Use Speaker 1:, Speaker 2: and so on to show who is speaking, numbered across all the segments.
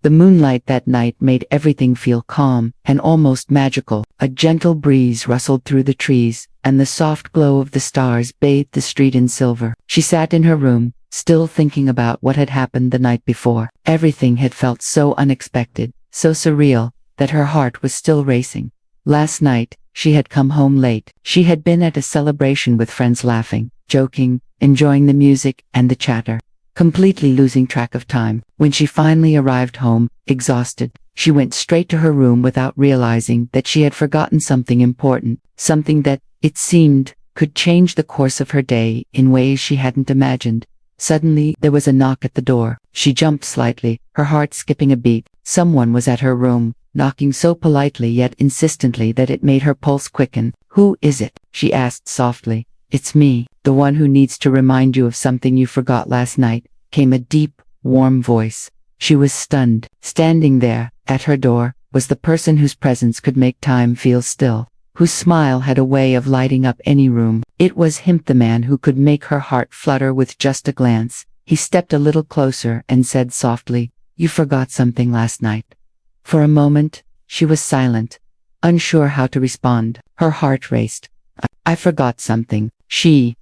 Speaker 1: The moonlight that night made everything feel calm and almost magical. A gentle breeze rustled through the trees, and the soft glow of the stars bathed the street in silver. She sat in her room, still thinking about what had happened the night before. Everything had felt so unexpected, so surreal, that her heart was still racing. Last night, she had come home late. She had been at a celebration with friends, laughing, joking, enjoying the music and the chatter, completely losing track of time. When she finally arrived home, exhausted, she went straight to her room without realizing that she had forgotten something important, something that, it seemed, could change the course of her day in ways she hadn't imagined. Suddenly, there was a knock at the door. She jumped slightly, her heart skipping a beat. Someone was at her room, knocking so politely yet insistently that it made her pulse quicken. "Who is it?" she asked softly. "It's me, the one who needs to remind you of something you forgot last night," came a deep, warm voice. She was stunned. Standing there, at her door, was the person whose presence could make time feel still, whose smile had a way of lighting up any room. It was him, the man who could make her heart flutter with just a glance. He stepped a little closer and said softly, "You forgot something last night." For a moment, she was silent, unsure how to respond. Her heart raced. I forgot something. Stammered.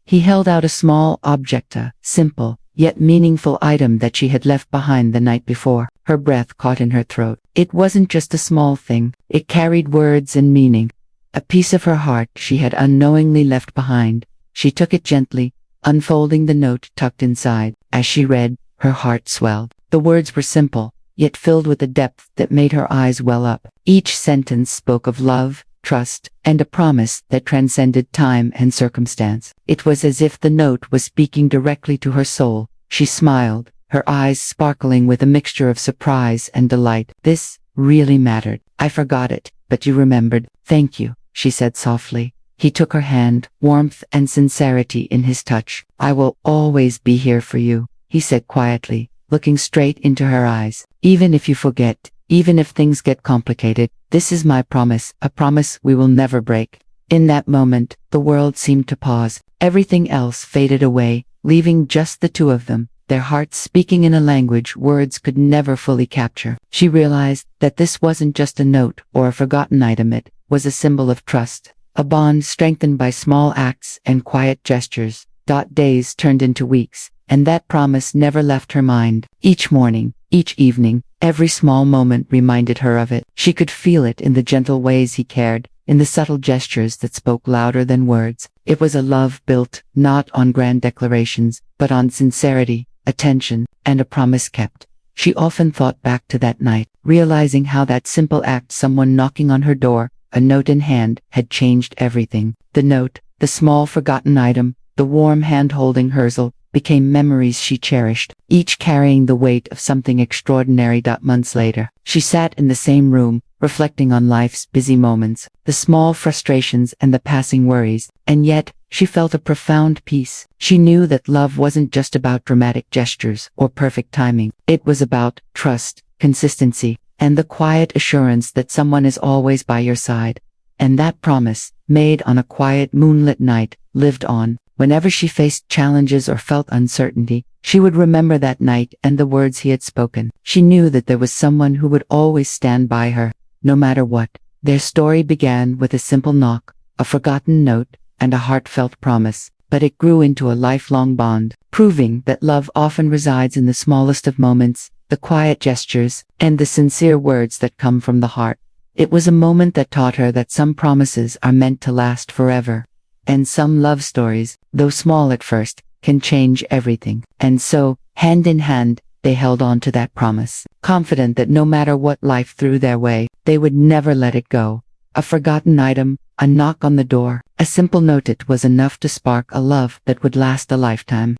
Speaker 1: He held out a small object, a simple, yet meaningful item that she had left behind the night before. Her breath caught in her throat. It wasn't just a small thing. It carried words and meaning. A piece of her heart she had unknowingly left behind. She took it gently, unfolding the note tucked inside. As she read, her heart swelled. The words were simple, yet filled with a depth that made her eyes well up. Each sentence spoke of love, trust, and a promise that transcended time and circumstance. It was as if the note was speaking directly to her soul. She smiled, her eyes sparkling with a mixture of surprise and delight. "This really mattered. I forgot it, but you remembered. Thank you," she said softly. He took her hand, warmth and sincerity in his touch. "I will always be here for you," he said quietly, looking straight into her eyes. "Even if you forget, even if things get complicated, this is my promise, a promise we will never break." In that moment, the world seemed to pause. Everything else faded away, leaving just the two of them, their hearts speaking in a language words could never fully capture. She realized that this wasn't just a note or a forgotten item, it was a symbol of trust, a bond strengthened by small acts and quiet gestures. Days turned into weeks, and that promise never left her mind. Each morning, each evening, every small moment reminded her of it. She could feel it in the gentle ways he cared, in the subtle gestures that spoke louder than words. It was a love built, not on grand declarations, but on sincerity, attention, and a promise kept. She often thought back to that night, realizing how that simple act, someone knocking on her door, a note in hand, had changed everything. The note, the small forgotten item, the warm hand holding hers, became memories she cherished, each carrying the weight of something extraordinary. Months later, she sat in the same room, reflecting on life's busy moments, the small frustrations and the passing worries, and yet, she felt a profound peace. She knew that love wasn't just about dramatic gestures or perfect timing. It was about trust, consistency, and the quiet assurance that someone is always by your side. And that promise, made on a quiet moonlit night, lived on. Whenever she faced challenges or felt uncertainty, she would remember that night and the words he had spoken. She knew that there was someone who would always stand by her, no matter what. Their story began with a simple knock, a forgotten note, and a heartfelt promise, but it grew into a lifelong bond, proving that love often resides in the smallest of moments, the quiet gestures, and the sincere words that come from the heart. It was a moment that taught her that some promises are meant to last forever, and some love stories, though small at first, can change everything. And so, hand in hand, they held on to that promise, confident that no matter what life threw their way, they would never let it go. A forgotten item, a knock on the door, a simple note, it was enough to spark a love that would last a lifetime.